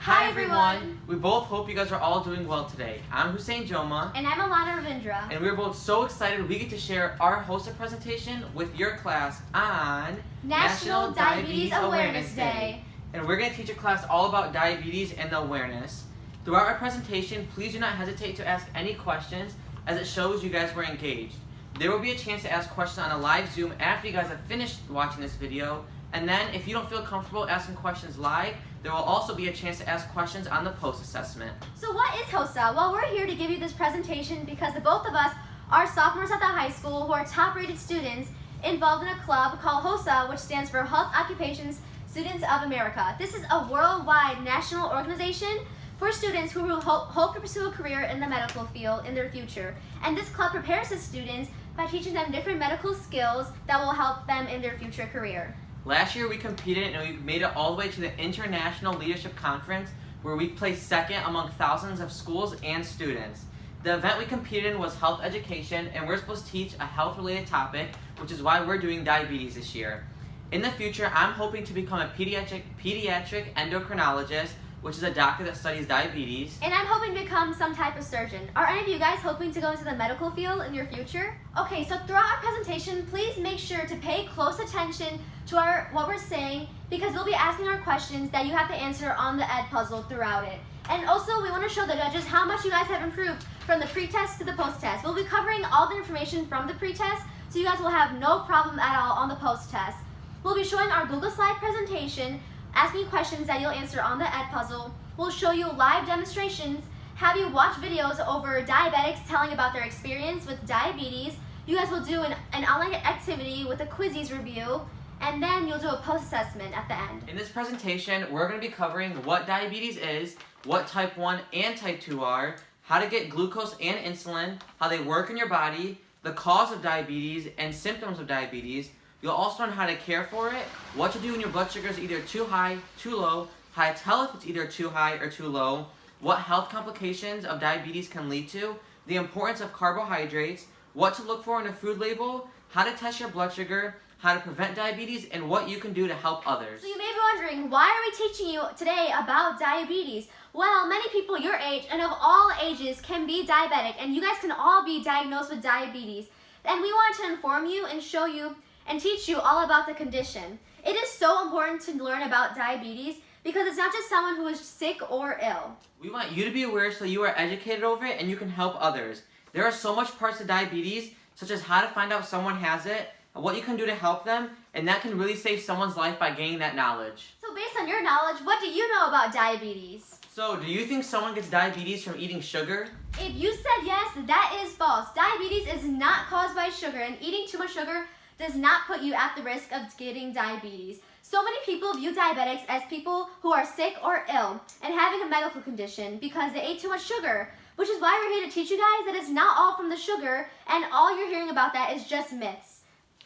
Hi everyone! We both hope you guys are all doing well today. I'm Hussein Joma. And I'm Alana Ravindra. And we're both so excited we get to share our HOSA presentation with your class on National Diabetes Awareness Day. And we're going to teach a class all about diabetes and the awareness. Throughout our presentation, please do not hesitate to ask any questions as it shows you guys were engaged. There will be a chance to ask questions on a live Zoom after you guys have finished watching this video. And then, if you don't feel comfortable asking questions live, there will also be a chance to ask questions on the post-assessment. So what is HOSA? Well, we're here to give you this presentation because the both of us are sophomores at the high school who are top-rated students involved in a club called HOSA, which stands for Health Occupations Students of America. This is a worldwide national organization for students who hope to pursue a career in the medical field in their future. And this club prepares the students by teaching them different medical skills that will help them in their future career. Last year we competed and we made it all the way to the International Leadership Conference where we placed second among thousands of schools and students. The event we competed in was health education, and we're supposed to teach a health-related topic, which is why we're doing diabetes this year. In the future, I'm hoping to become a pediatric endocrinologist, which is a doctor that studies diabetes. And I'm hoping to become some type of surgeon. Are any of you guys hoping to go into the medical field in your future? Okay, so throughout our presentation, please make sure to pay close attention to what we're saying, because we'll be asking our questions that you have to answer on the ed puzzle throughout it. And also, we want to show the judges how much you guys have improved from the pre-test to the post-test. We'll be covering all the information from the pre-test, so you guys will have no problem at all on the post-test. We'll be showing our Google Slide presentation, asking questions that you'll answer on the ed puzzle. We'll show you live demonstrations, have you watch videos over diabetics telling about their experience with diabetes. You guys will do an online activity with a quizzes review, and then you'll do a post-assessment at the end. In this presentation, we're going to be covering what diabetes is, what type 1 and type 2 are, how to get glucose and insulin, how they work in your body, the cause of diabetes and symptoms of diabetes. You'll also learn how to care for it, what to do when your blood sugar is either too high, too low, how to tell if it's either too high or too low, what health complications of diabetes can lead to, the importance of carbohydrates, what to look for in a food label, how to test your blood sugar, how to prevent diabetes, and what you can do to help others. So you may be wondering, why are we teaching you today about diabetes? Well, many people your age and of all ages can be diabetic, and you guys can all be diagnosed with diabetes. And we want to inform you and show you and teach you all about the condition. It is so important to learn about diabetes because it's not just someone who is sick or ill. We want you to be aware so you are educated over it and you can help others. There are so much parts of diabetes, such as how to find out someone has it, and what you can do to help them, and that can really save someone's life by gaining that knowledge. So based on your knowledge, what do you know about diabetes? So, do you think someone gets diabetes from eating sugar? If you said yes, that is false. Diabetes is not caused by sugar, and eating too much sugar does not put you at the risk of getting diabetes. So many people view diabetics as people who are sick or ill and having a medical condition because they ate too much sugar, which is why we're here to teach you guys that it's not all from the sugar, and all you're hearing about that is just myths.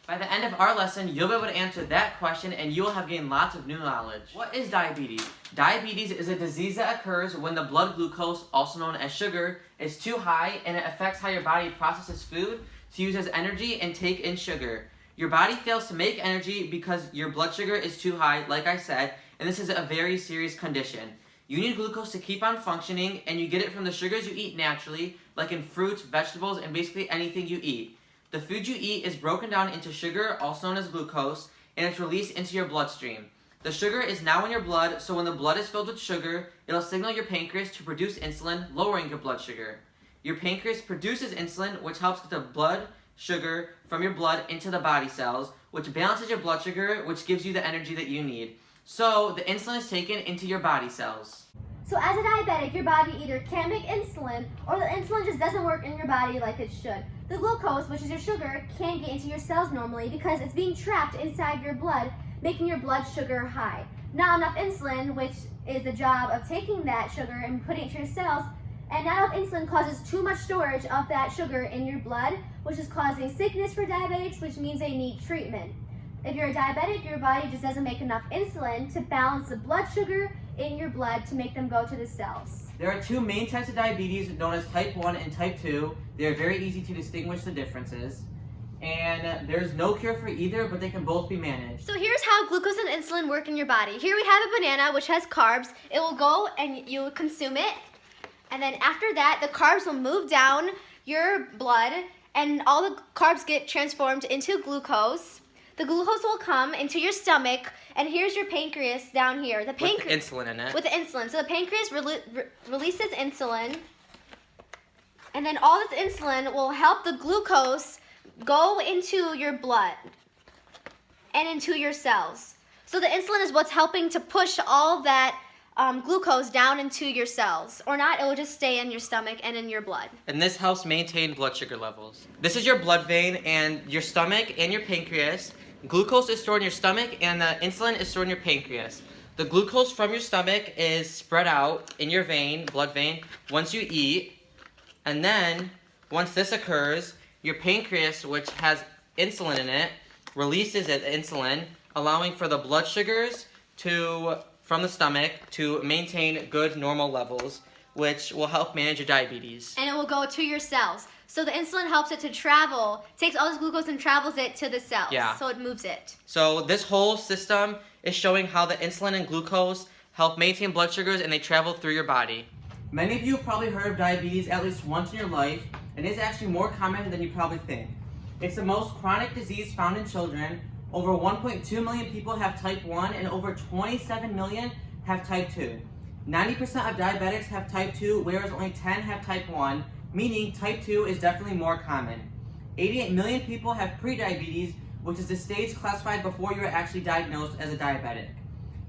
By the end of our lesson, you'll be able to answer that question and you will have gained lots of new knowledge. What is diabetes? Diabetes is a disease that occurs when the blood glucose, also known as sugar, is too high, and it affects how your body processes food to use as energy and take in sugar. Your body fails to make energy because your blood sugar is too high, like I said, and this is a very serious condition. You need glucose to keep on functioning, and you get it from the sugars you eat naturally, like in fruits, vegetables, and basically anything you eat. The food you eat is broken down into sugar, also known as glucose, and it's released into your bloodstream. The sugar is now in your blood, so when the blood is filled with sugar, it'll signal your pancreas to produce insulin, lowering your blood sugar. Your pancreas produces insulin, which helps get the blood sugar from your blood into the body cells, which balances your blood sugar, which gives you the energy that you need. So, the insulin is taken into your body cells. So as a diabetic, your body either can't make insulin, or the insulin just doesn't work in your body like it should. The glucose, which is your sugar, can't get into your cells normally because it's being trapped inside your blood, making your blood sugar high. Not enough insulin, which is the job of taking that sugar and putting it to your cells, and not enough insulin causes too much storage of that sugar in your blood, which is causing sickness for diabetics, which means they need treatment. If you're a diabetic, your body just doesn't make enough insulin to balance the blood sugar in your blood to make them go to the cells. There are two main types of diabetes known as type 1 and type 2. They are very easy to distinguish the differences. And there's no cure for either, but they can both be managed. So here's how glucose and insulin work in your body. Here we have a banana which has carbs. It will go and you consume it. And then after that, the carbs will move down your blood and all the carbs get transformed into glucose. The glucose will come into your stomach, and here's your pancreas down here. With the insulin in it. With the insulin. So the pancreas releases insulin, and then all this insulin will help the glucose go into your blood and into your cells. So the insulin is what's helping to push all that glucose down into your cells. Or not, it will just stay in your stomach and in your blood. And this helps maintain blood sugar levels. This is your blood vein, and your stomach and your pancreas. Glucose is stored in your stomach, and the insulin is stored in your pancreas. The glucose from your stomach is spread out in your vein, blood vein, once you eat. And then, once this occurs, your pancreas, which has insulin in it, releases the insulin, allowing for the blood sugars from the stomach to maintain good normal levels, which will help manage your diabetes. And it will go to your cells. So the insulin helps it to travel, takes all this glucose and travels it to the cells. Yeah. So it moves it. So this whole system is showing how the insulin and glucose help maintain blood sugars, and they travel through your body. Many of you have probably heard of diabetes at least once in your life, and it's actually more common than you probably think. It's the most chronic disease found in children. Over 1.2 million people have type 1, and over 27 million have type 2. 90% of diabetics have type 2, whereas only 10 have type 1, meaning type 2 is definitely more common. 88 million people have prediabetes, which is the stage classified before you are actually diagnosed as a diabetic.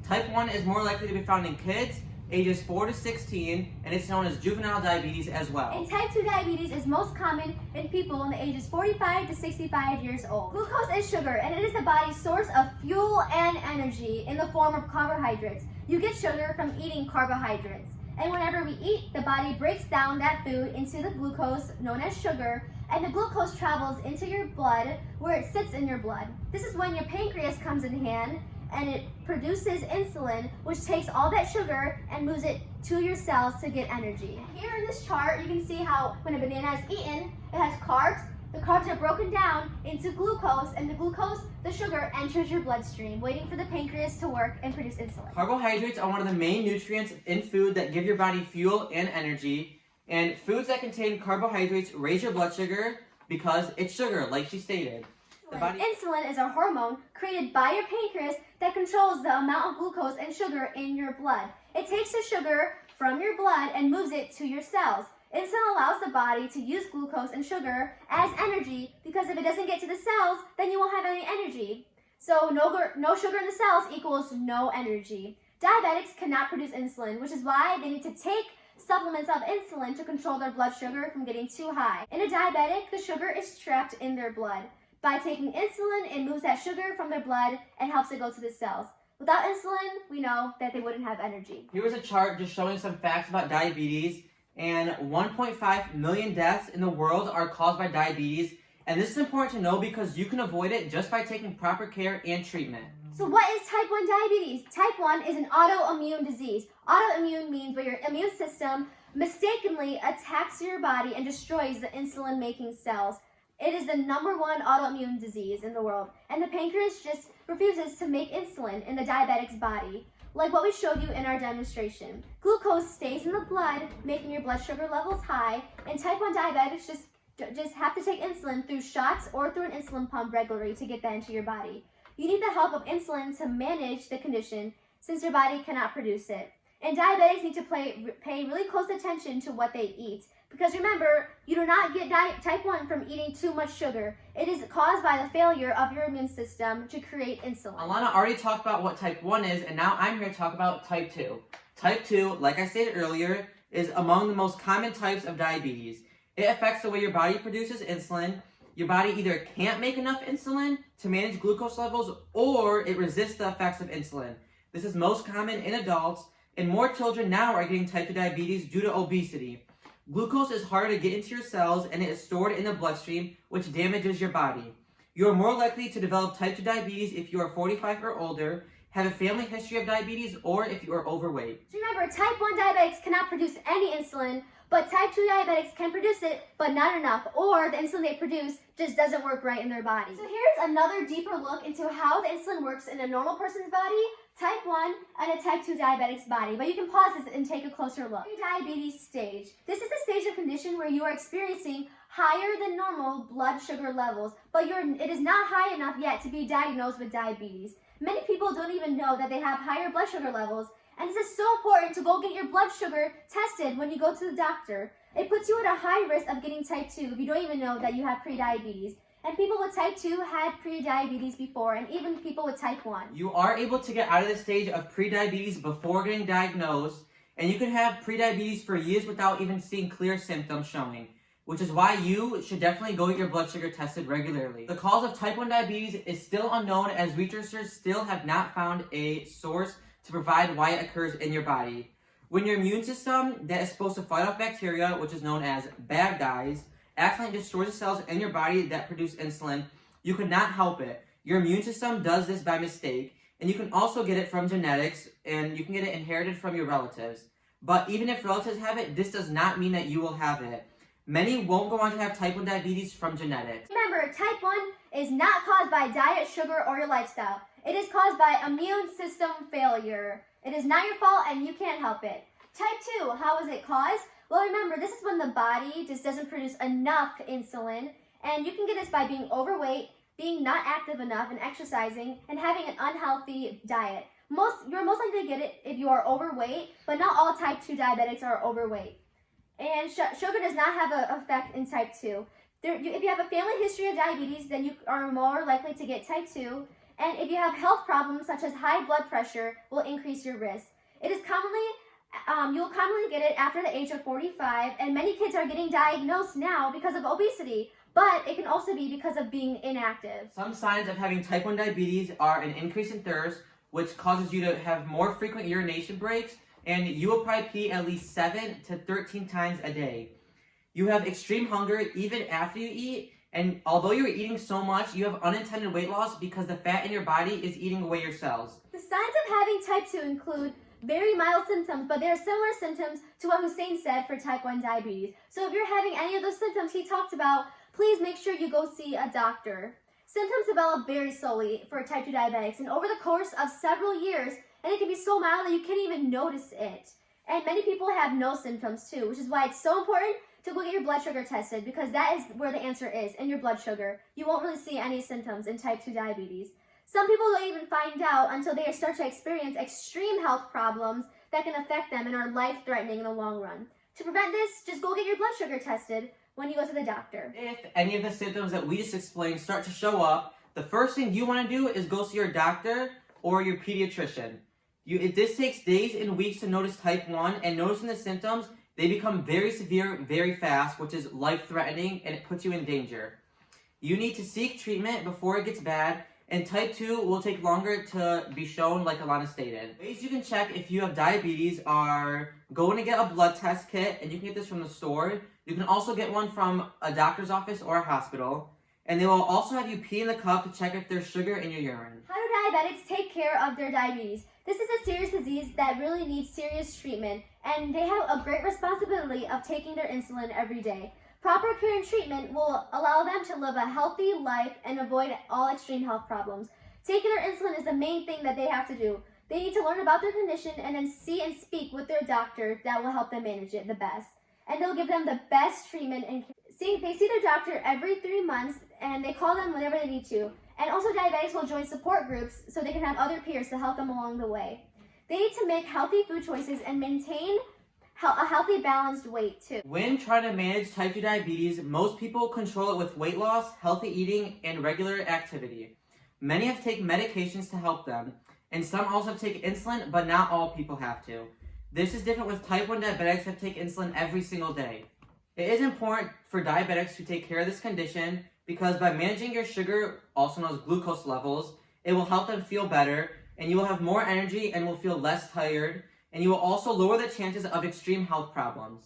Type 1 is more likely to be found in kids, ages 4 to 16, and it's known as juvenile diabetes as well. And type 2 diabetes is most common in people in the ages 45 to 65 years old. Glucose is sugar, and it is the body's source of fuel and energy in the form of carbohydrates. You get sugar from eating carbohydrates. And whenever we eat, the body breaks down that food into the glucose, known as sugar, and the glucose travels into your blood where it sits in your blood. This is when your pancreas comes in hand, and it produces insulin, which takes all that sugar and moves it to your cells to get energy. Here in this chart, you can see how when a banana is eaten, it has carbs. The carbs are broken down into glucose, and the glucose, the sugar, enters your bloodstream, waiting for the pancreas to work and produce insulin. Carbohydrates are one of the main nutrients in food that give your body fuel and energy. And foods that contain carbohydrates raise your blood sugar because it's sugar, like she stated. Insulin is a hormone created by your pancreas that controls the amount of glucose and sugar in your blood. It takes the sugar from your blood and moves it to your cells. Insulin allows the body to use glucose and sugar as energy, because if it doesn't get to the cells, then you won't have any energy. So no sugar in the cells equals no energy. Diabetics cannot produce insulin, which is why they need to take supplements of insulin to control their blood sugar from getting too high. In a diabetic, the sugar is trapped in their blood. By taking insulin, it moves that sugar from their blood and helps it go to the cells. Without insulin, we know that they wouldn't have energy. Here is a chart just showing some facts about diabetes, and 1.5 million deaths in the world are caused by diabetes, and this is important to know because you can avoid it just by taking proper care and treatment. So what is type 1 diabetes? Type 1 is an autoimmune disease. Autoimmune means where your immune system mistakenly attacks your body and destroys the insulin-making cells. It is the #1 autoimmune disease in the world, and the pancreas just refuses to make insulin in the diabetic's body, like what we showed you in our demonstration. Glucose stays in the blood, making your blood sugar levels high, and type 1 diabetics just have to take insulin through shots or through an insulin pump regularly to get that into your body. You need the help of insulin to manage the condition, since your body cannot produce it. And diabetics need to pay really close attention to what they eat. Because remember, you do not get type 1 from eating too much sugar. It is caused by the failure of your immune system to create insulin. Alana already talked about what type 1 is, and now I'm here to talk about type 2. Type 2, like I stated earlier, is among the most common types of diabetes. It affects the way your body produces insulin. Your body either can't make enough insulin to manage glucose levels, or it resists the effects of insulin. This is most common in adults, and more children now are getting type 2 diabetes due to obesity. Glucose is harder to get into your cells, and it is stored in the bloodstream, which damages your body. You are more likely to develop type 2 diabetes if you are 45 or older, have a family history of diabetes, or if you are overweight. Remember, type 1 diabetics cannot produce any insulin, But type 2 diabetics can produce it, but not enough, or the insulin they produce just doesn't work right in their body. So here's another deeper look into how the insulin works in a normal person's body, type 1, and a type 2 diabetic's body. But you can pause this and take a closer look. Diabetes stage. This is the stage of condition where you are experiencing higher than normal blood sugar levels, but it is not high enough yet to be diagnosed with diabetes. Many people don't even know that they have higher blood sugar levels, and this is so important to go get your blood sugar tested when you go to the doctor. It puts you at a high risk of getting type 2 if you don't even know that you have prediabetes. And people with type 2 had prediabetes before, and even people with type 1. You are able to get out of the stage of prediabetes before getting diagnosed, and you can have prediabetes for years without even seeing clear symptoms showing, which is why you should definitely go get your blood sugar tested regularly. The cause of type 1 diabetes is still unknown, as researchers still have not found a source to provide why it occurs in your body. When your immune system that is supposed to fight off bacteria, which is known as bad guys, accidentally destroys the cells in your body that produce insulin, you cannot help it. Your immune system does this by mistake, and you can also get it from genetics, and you can get it inherited from your relatives. But even if relatives have it, this does not mean that you will have it. Many won't go on to have type 1 diabetes from genetics. Remember, type 1 is not caused by diet, sugar, or your lifestyle. It is caused by immune system failure. It is not your fault and you can't help it. Type 2, how is it caused? Well, remember, this is when the body just doesn't produce enough insulin, and you can get this by being overweight, being not active enough and exercising, and having an unhealthy diet. You're most likely to get it if you are overweight, but not all type 2 diabetics are overweight. And sugar does not have an effect in type 2. If you have a family history of diabetes, then you are more likely to get type 2. And if you have health problems such as high blood pressure, will increase your risk. It is you will commonly get it after the age of 45, and many kids are getting diagnosed now because of obesity, but it can also be because of being inactive. Some signs of having type 1 diabetes are an increase in thirst, which causes you to have more frequent urination breaks, and you will probably pee at least 7 to 13 times a day. You have extreme hunger even after you eat, and although you're eating so much, you have unintended weight loss because the fat in your body is eating away your cells. The signs of having type 2 include very mild symptoms, but there are similar symptoms to what Hussein said for type 1 diabetes. So if you're having any of those symptoms he talked about, please make sure you go see a doctor. Symptoms develop very slowly for type 2 diabetics, and over the course of several years, and it can be so mild that you can't even notice it. And many people have no symptoms too, which is why it's so important to go get your blood sugar tested, because that is where the answer is, in your blood sugar. You won't really see any symptoms in type 2 diabetes. Some people don't even find out until they start to experience extreme health problems that can affect them and are life-threatening in the long run. To prevent this, just go get your blood sugar tested when you go to the doctor. If any of the symptoms that we just explained start to show up, the first thing you want to do is go see your doctor or your pediatrician. This takes days and weeks to notice type 1, and noticing the symptoms, they become very severe very fast, which is life-threatening, and it puts you in danger. You need to seek treatment before it gets bad, and type 2 will take longer to be shown, like Alana stated. Ways you can check if you have diabetes are going to get a blood test kit, and you can get this from the store. You can also get one from a doctor's office or a hospital, and they will also have you pee in the cup to check if there's sugar in your urine. How do diabetics take care of their diabetes? This is a serious disease that really needs serious treatment, and they have a great responsibility of taking their insulin every day. Proper care and treatment will allow them to live a healthy life and avoid all extreme health problems. Taking their insulin is the main thing that they have to do. They need to learn about their condition and then see and speak with their doctor that will help them manage it the best. And they'll give them the best treatment and care. They see their doctor every 3 months, and they call them whenever they need to. And also diabetics will join support groups so they can have other peers to help them along the way. They need to make healthy food choices and maintain a healthy, balanced weight too. When trying to manage type 2 diabetes, most people control it with weight loss, healthy eating, and regular activity. Many have taken medications to help them, and some also take insulin, but not all people have to. This is different with type 1 diabetics that take insulin every single day. It is important for diabetics to take care of this condition because by managing your sugar, also known as glucose levels, it will help them feel better, and you will have more energy and will feel less tired, and you will also lower the chances of extreme health problems.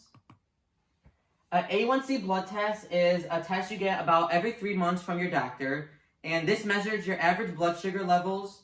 An A1C blood test is a test you get about every 3 months from your doctor, and this measures your average blood sugar levels.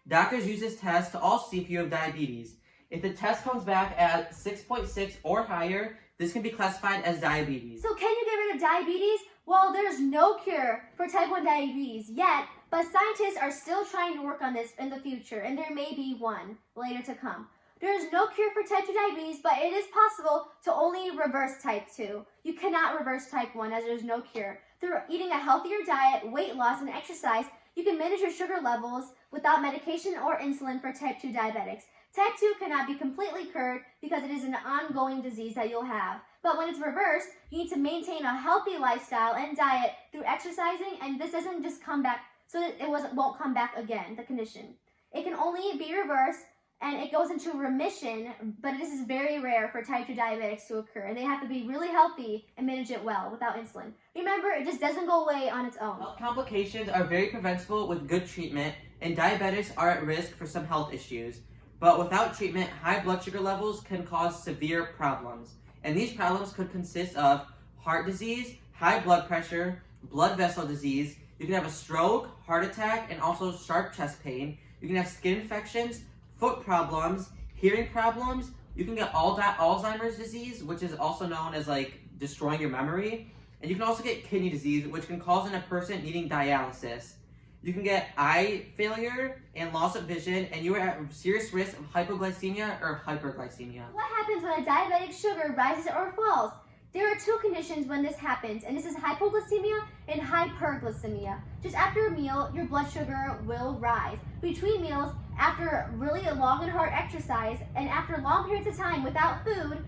Doctors use this test to also see if you have diabetes. If the test comes back at 6.6 or higher, this can be classified as diabetes. So can you get rid of diabetes? Well, there's no cure for type 1 diabetes yet, but scientists are still trying to work on this in the future, and there may be one later to come. There is no cure for type 2 diabetes, but it is possible to only reverse type 2. You cannot reverse type 1 as there's no cure. Through eating a healthier diet, weight loss, and exercise, you can manage your sugar levels without medication or insulin for type 2 diabetics. Type 2 cannot be completely cured because it is an ongoing disease that you'll have. But when it's reversed, you need to maintain a healthy lifestyle and diet through exercising, and this doesn't just come back, so that it won't come back again, the condition. It can only be reversed, and it goes into remission, but this is very rare for type 2 diabetics to occur, and they have to be really healthy and manage it well without insulin. Remember, it just doesn't go away on its own. Health complications are very preventable with good treatment, and diabetics are at risk for some health issues. But without treatment, high blood sugar levels can cause severe problems. And these problems could consist of heart disease, high blood pressure, blood vessel disease. You can have a stroke, heart attack, and also sharp chest pain. You can have skin infections, foot problems, hearing problems. You can get Alzheimer's disease, which is also known as destroying your memory. And you can also get kidney disease, which can cause in a person needing dialysis. You can get eye failure and loss of vision, and you are at serious risk of hypoglycemia or hyperglycemia. What happens when a diabetic sugar rises or falls? There are two conditions when this happens, and this is hypoglycemia and hyperglycemia. Just after a meal, your blood sugar will rise. Between meals, after really a long and hard exercise, and after long periods of time without food,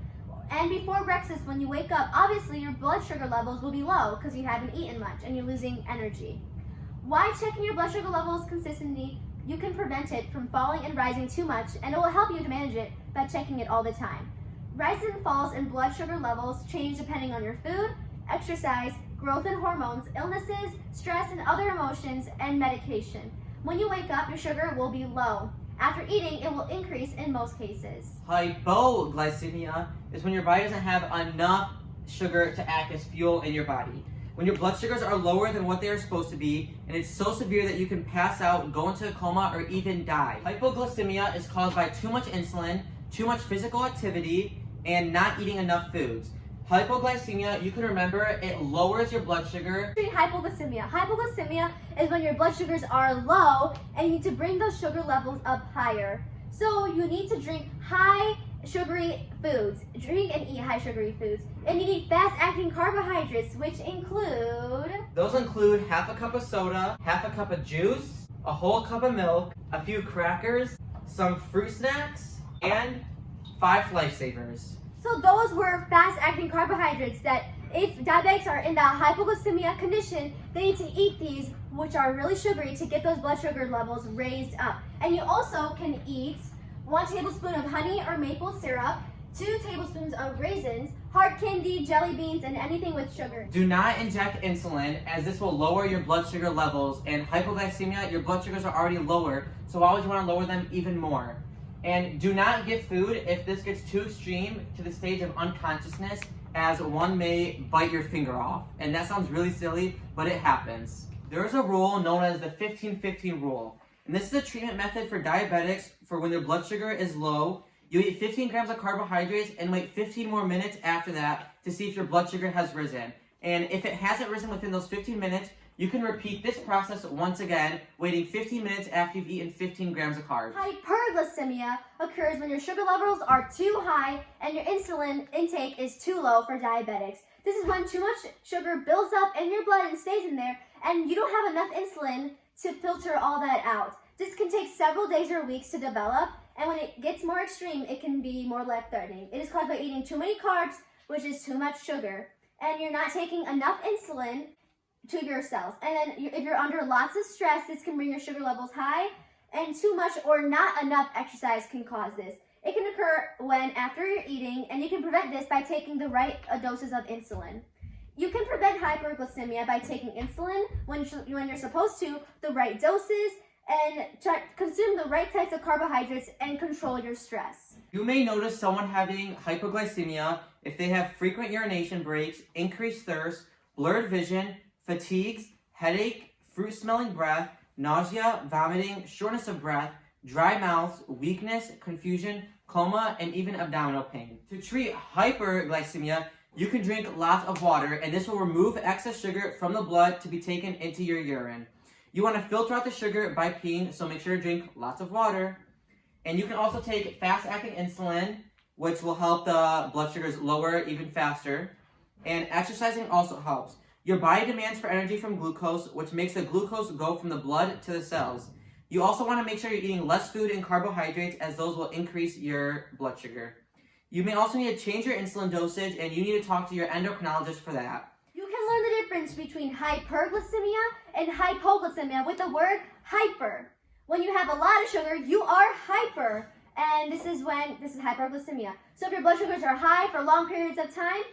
and before breakfast when you wake up, obviously your blood sugar levels will be low because you haven't eaten much and you're losing energy. Why checking your blood sugar levels consistently? You can prevent it from falling and rising too much, and it will help you to manage it by checking it all the time. Rises and falls in blood sugar levels change depending on your food, exercise, growth in hormones, illnesses, stress and other emotions, and medication. When you wake up, your sugar will be low. After eating, it will increase in most cases. Hypoglycemia is when your body doesn't have enough sugar to act as fuel in your body. When your blood sugars are lower than what they are supposed to be, and it's so severe that you can pass out, go into a coma, or even die. Hypoglycemia is caused by too much insulin, too much physical activity, and not eating enough foods. Hypoglycemia, you can remember, it lowers your blood sugar. Hypoglycemia. Hypoglycemia is when your blood sugars are low and you need to bring those sugar levels up higher. So you need to drink high sugary foods. Drink and eat high sugary foods. And you need fast-acting carbohydrates, which include... Those include half a cup of soda, half a cup of juice, a whole cup of milk, a few crackers, some fruit snacks, and 5 lifesavers. So those were fast-acting carbohydrates that if diabetics are in that hypoglycemia condition, they need to eat these, which are really sugary, to get those blood sugar levels raised up. And you also can eat 1 tablespoon of honey or maple syrup, 2 tablespoons of raisins, hard candy, jelly beans, and anything with sugar. Do not inject insulin, as this will lower your blood sugar levels. And hypoglycemia, your blood sugars are already lower, so why would you want to lower them even more? And do not give food if this gets too extreme to the stage of unconsciousness, as one may bite your finger off. And that sounds really silly, but it happens. There is a rule known as the 15-15 rule. And this is a treatment method for diabetics for when their blood sugar is low. You eat 15 grams of carbohydrates and wait 15 more minutes after that to see if your blood sugar has risen. And if it hasn't risen within those 15 minutes, you can repeat this process once again, waiting 15 minutes after you've eaten 15 grams of carbs. Hyperglycemia occurs when your sugar levels are too high and your insulin intake is too low for diabetics. This is when too much sugar builds up in your blood and stays in there, and you don't have enough insulin to filter all that out. This can take several days or weeks to develop, and when it gets more extreme, it can be more life-threatening. It is caused by eating too many carbs, which is too much sugar, and you're not taking enough insulin to your cells. And then if you're under lots of stress, this can bring your sugar levels high, and too much or not enough exercise can cause this. It can occur when after you're eating, and you can prevent this by taking the right doses of insulin. You can prevent hyperglycemia by taking insulin when you're supposed to, the right doses, and consume the right types of carbohydrates and control your stress. You may notice someone having hypoglycemia if they have frequent urination breaks, increased thirst, blurred vision, fatigues, headache, fruit-smelling breath, nausea, vomiting, shortness of breath, dry mouth, weakness, confusion, coma, and even abdominal pain. To treat hyperglycemia, you can drink lots of water, and this will remove excess sugar from the blood to be taken into your urine. You want to filter out the sugar by peeing, so make sure to drink lots of water. And you can also take fast-acting insulin, which will help the blood sugars lower even faster. And exercising also helps. Your body demands for energy from glucose, which makes the glucose go from the blood to the cells. You also want to make sure you're eating less food and carbohydrates, as those will increase your blood sugar. You may also need to change your insulin dosage, and you need to talk to your endocrinologist for that. You can learn the difference between hyperglycemia and hypoglycemia with the word hyper. When you have a lot of sugar, you are hyper, and this is hyperglycemia. So if your blood sugars are high for long periods of time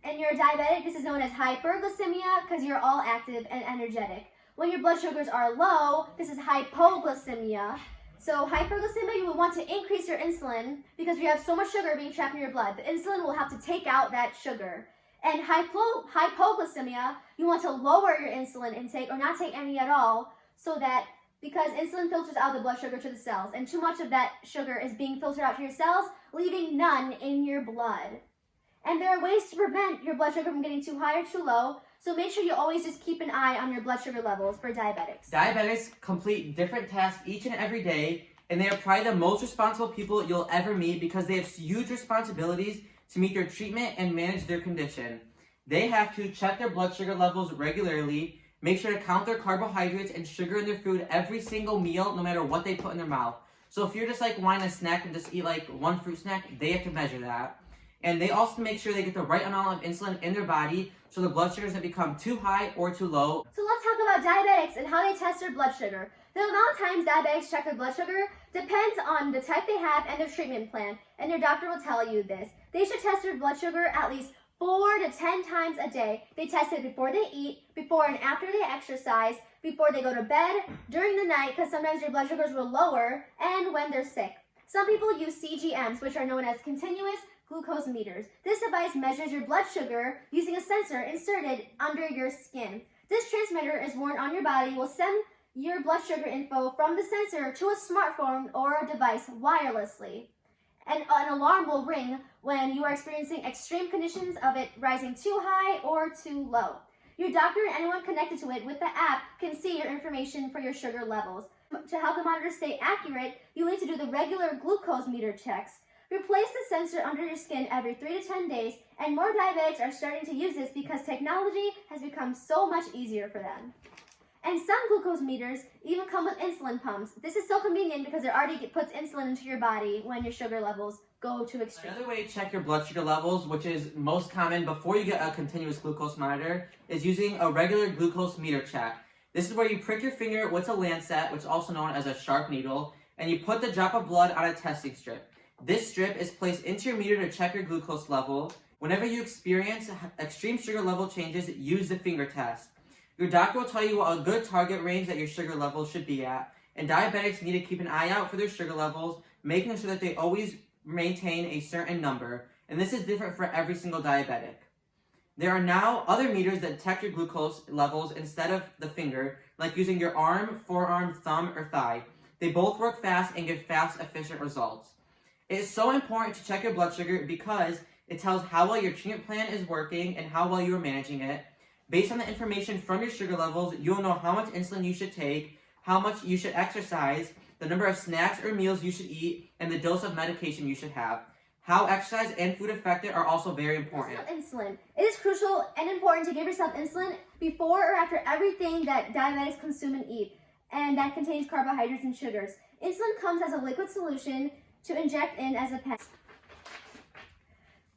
and you're diabetic, this is known as hyperglycemia because you're all active and energetic. When your blood sugars are low, this is hypoglycemia. So hyperglycemia, you will want to increase your insulin because you have so much sugar being trapped in your blood. The insulin will have to take out that sugar. And hypoglycemia, you want to lower your insulin intake or not take any at all, so that because insulin filters out the blood sugar to the cells, and too much of that sugar is being filtered out to your cells, leaving none in your blood. And there are ways to prevent your blood sugar from getting too high or too low, so make sure you always just keep an eye on your blood sugar levels for diabetics. Diabetics complete different tasks each and every day, and they are probably the most responsible people you'll ever meet because they have huge responsibilities to meet their treatment and manage their condition. They have to check their blood sugar levels regularly, make sure to count their carbohydrates and sugar in their food every single meal, no matter what they put in their mouth. So if you're just like wanting a snack and just eat like one fruit snack, they have to measure that. And they also make sure they get the right amount of insulin in their body so the blood sugars don't become too high or too low. So let's talk about diabetics and how they test their blood sugar. The amount of times diabetics check their blood sugar depends on the type they have and their treatment plan, and your doctor will tell you this. They should test their blood sugar at least 4 to 10 times a day. They test it before they eat, before and after they exercise, before they go to bed, during the night, because sometimes your blood sugars will lower, and when they're sick. Some people use CGMs, which are known as continuous glucose meters. This device measures your blood sugar using a sensor inserted under your skin. This transmitter is worn on your body, will send your blood sugar info from the sensor to a smartphone or a device wirelessly. And an alarm will ring when you are experiencing extreme conditions of it rising too high or too low. Your doctor and anyone connected to it with the app can see your information for your sugar levels. To help the monitor stay accurate, you need to do the regular glucose meter checks. Replace the sensor under your skin every 3 to 10 days, and more diabetics are starting to use this because technology has become so much easier for them. And some glucose meters even come with insulin pumps. This is so convenient because it already puts insulin into your body when your sugar levels go to extreme. Another way to check your blood sugar levels, which is most common before you get a continuous glucose monitor, is using a regular glucose meter check. This is where you prick your finger with a lancet, which is also known as a sharp needle, and you put the drop of blood on a testing strip. This strip is placed into your meter to check your glucose level. Whenever you experience extreme sugar level changes, use the finger test. Your doctor will tell you what a good target range that your sugar levels should be at, and diabetics need to keep an eye out for their sugar levels, making sure that they always maintain a certain number, and this is different for every single diabetic. There are now other meters that detect your glucose levels instead of the finger, like using your arm, forearm, thumb, or thigh. They both work fast and give fast, efficient results. It is so important to check your blood sugar because it tells how well your treatment plan is working and how well you are managing it. Based on the information from your sugar levels, you'll know how much insulin you should take, how much you should exercise, the number of snacks or meals you should eat, and the dose of medication you should have. How exercise and food affect it are also very important. Insulin. It is crucial and important to give yourself insulin before or after everything that diabetics consume and eat, and that contains carbohydrates and sugars. Insulin comes as a liquid solution to inject in as a pen.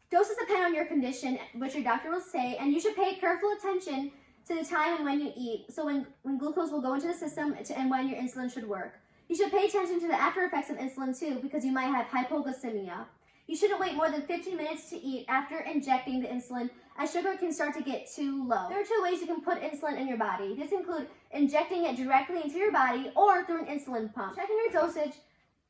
Doses depend on your condition, which your doctor will say, and you should pay careful attention to the time and when you eat, so when glucose will go into the system and when your insulin should work. You should pay attention to the after effects of insulin too, because you might have hypoglycemia. You shouldn't wait more than 15 minutes to eat after injecting the insulin, as sugar can start to get too low. There are 2 ways you can put insulin in your body. This includes injecting it directly into your body or through an insulin pump. Checking your dosage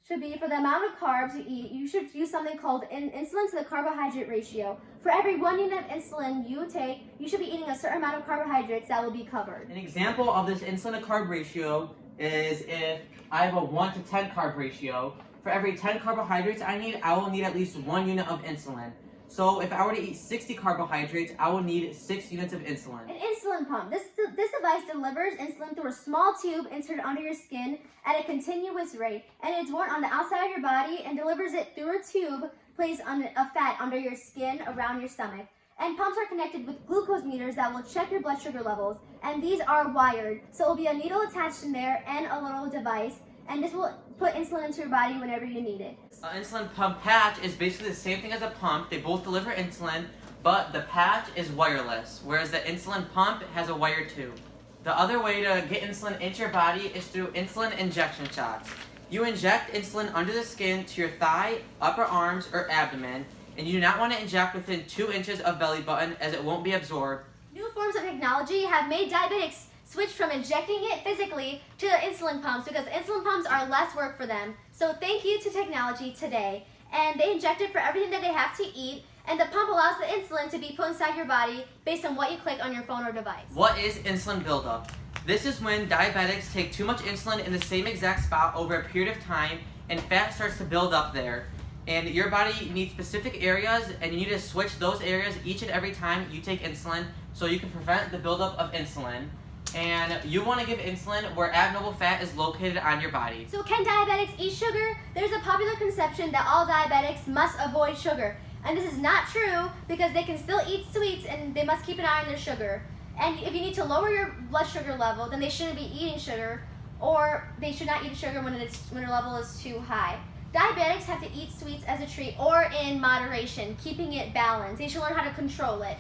should be for the amount of carbs you eat. You should use something called insulin to the carbohydrate ratio. For every 1 unit of insulin you take, you should be eating a certain amount of carbohydrates that will be covered. An example of this insulin to carb ratio is if I have a 1 to 10 carb ratio, for every 10 carbohydrates I will need at least 1 unit of insulin. So if I were to eat 60 carbohydrates, I will need 6 units of insulin. An insulin pump. This device delivers insulin through a small tube inserted under your skin at a continuous rate, and it's worn on the outside of your body and delivers it through a tube placed on a fat under your skin around your stomach. And pumps are connected with glucose meters that will check your blood sugar levels, and these are wired, so it will be a needle attached in there and a little device, and this will put insulin into your body whenever you need it. An insulin pump patch is basically the same thing as a pump. They both deliver insulin, but the patch is wireless, whereas the insulin pump has a wired tube. The other way to get insulin into your body is through insulin injection shots. You inject insulin under the skin to your thigh, upper arms, or abdomen, and you do not want to inject within 2 inches of belly button as it won't be absorbed. New forms of technology have made diabetics switch from injecting it physically to insulin pumps because insulin pumps are less work for them. So thank you to technology today. And they inject it for everything that they have to eat, and the pump allows the insulin to be put inside your body based on what you click on your phone or device. What is insulin buildup? This is when diabetics take too much insulin in the same exact spot over a period of time and fat starts to build up there. And your body needs specific areas, and you need to switch those areas each and every time you take insulin so you can prevent the buildup of insulin. And you want to give insulin where abnormal fat is located on your body. So can diabetics eat sugar? There's a popular conception that all diabetics must avoid sugar. And this is not true because they can still eat sweets and they must keep an eye on their sugar. And if you need to lower your blood sugar level, then they shouldn't be eating sugar, or they should not eat sugar when their level is too high. Diabetics have to eat sweets as a treat or in moderation, keeping it balanced. They should learn how to control it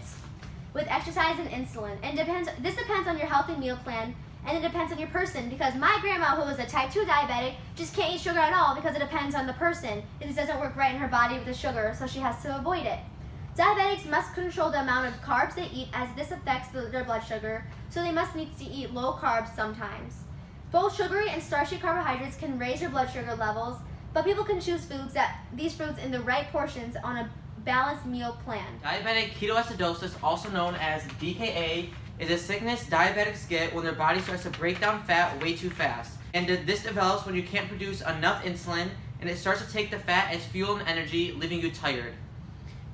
with exercise and insulin. And this depends on your healthy meal plan, and it depends on your person, because my grandma, who is a type 2 diabetic, just can't eat sugar at all because it depends on the person. It just doesn't work right in her body with the sugar, so she has to avoid it. Diabetics must control the amount of carbs they eat as this affects their blood sugar, so they must need to eat low carbs sometimes. Both sugary and starchy carbohydrates can raise your blood sugar levels, but people can choose these foods in the right portions on a balanced meal plan. Diabetic ketoacidosis, also known as DKA, is a sickness diabetics get when their body starts to break down fat way too fast. And this develops when you can't produce enough insulin, and it starts to take the fat as fuel and energy, leaving you tired.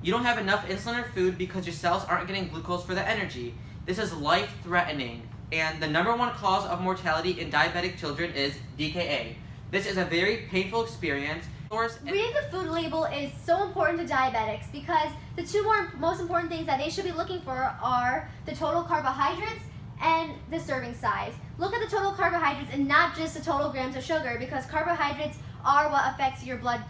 You don't have enough insulin or food because your cells aren't getting glucose for the energy. This is life-threatening, and the #1 cause of mortality in diabetic children is DKA. This is a very painful experience. Reading the food label is so important to diabetics because the two most important things that they should be looking for are the total carbohydrates and the serving size. Look at the total carbohydrates and not just the total grams of sugar, because carbohydrates are what affects your blood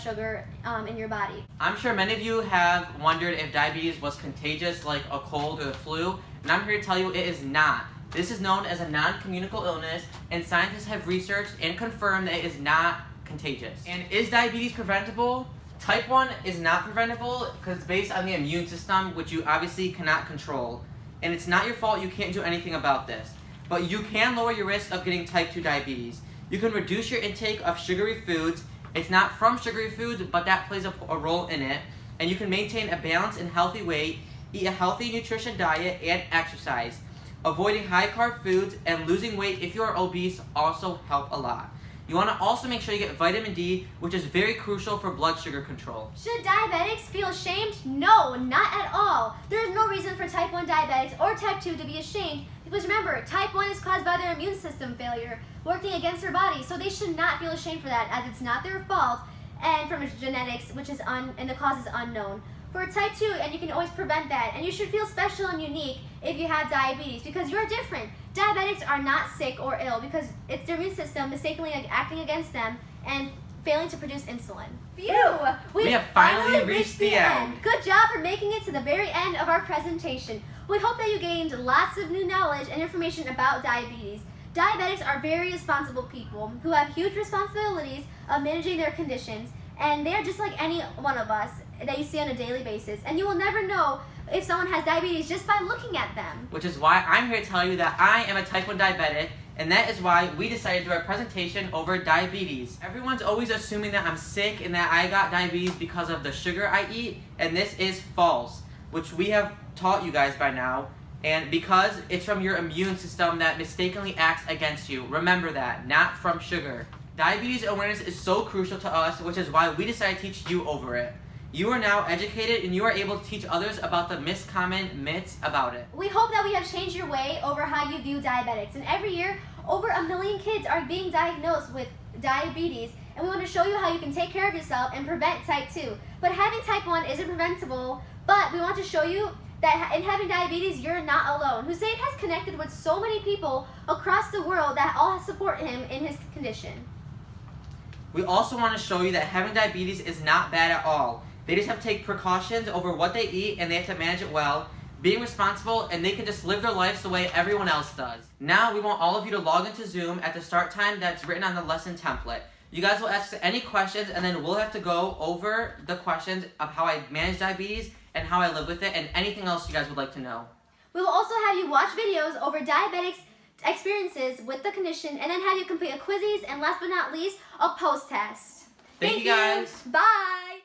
sugar in your body. I'm sure many of you have wondered if diabetes was contagious like a cold or the flu, and I'm here to tell you it is not. This is known as a non-communicable illness, and scientists have researched and confirmed that it is not contagious. And is diabetes preventable? Type 1 is not preventable because it's based on the immune system, which you obviously cannot control. And it's not your fault, you can't do anything about this. But you can lower your risk of getting type 2 diabetes. You can reduce your intake of sugary foods. It's not from sugary foods, but that plays a role in it. And you can maintain a balanced and healthy weight, eat a healthy nutrition diet, and exercise. Avoiding high-carb foods and losing weight if you are obese also help a lot. You want to also make sure you get vitamin D, which is very crucial for blood sugar control. Should diabetics feel ashamed? No, not at all. There is no reason for type 1 diabetics or type 2 to be ashamed, because remember, type 1 is caused by their immune system failure working against their body, so they should not feel ashamed for that, as it's not their fault, and from genetics, and the cause is unknown. For type 2, and you can always prevent that, and you should feel special and unique if you have diabetes, because you're different. Diabetics are not sick or ill because it's their immune system mistakenly acting against them and failing to produce insulin. Phew! We have finally reached the end. Good job for making it to the very end of our presentation. We hope that you gained lots of new knowledge and information about diabetes. Diabetics are very responsible people who have huge responsibilities of managing their conditions, and they are just like any one of us that you see on a daily basis. And you will never know if someone has diabetes just by looking at them. Which is why I'm here to tell you that I am a type 1 diabetic, and that is why we decided to do our presentation over diabetes. Everyone's always assuming that I'm sick and that I got diabetes because of the sugar I eat, and this is false, which we have taught you guys by now, and because it's from your immune system that mistakenly acts against you. Remember that, not from sugar. Diabetes awareness is so crucial to us, which is why we decided to teach you over it. You are now educated and you are able to teach others about the miscommon myths about it. We hope that we have changed your way over how you view diabetics. And every year, over 1 million kids are being diagnosed with diabetes. And we want to show you how you can take care of yourself and prevent type 2. But having type 1 isn't preventable, but we want to show you that in having diabetes, you're not alone. Hussein has connected with so many people across the world that all support him in his condition. We also want to show you that having diabetes is not bad at all. They just have to take precautions over what they eat and they have to manage it well, being responsible, and they can just live their lives the way everyone else does. Now we want all of you to log into Zoom at the start time that's written on the lesson template. You guys will ask any questions and then we'll have to go over the questions of how I manage diabetes and how I live with it and anything else you guys would like to know. We will also have you watch videos over diabetics experiences with the condition and then have you complete a quizzes and last but not least, a post test. Thank you guys. Bye.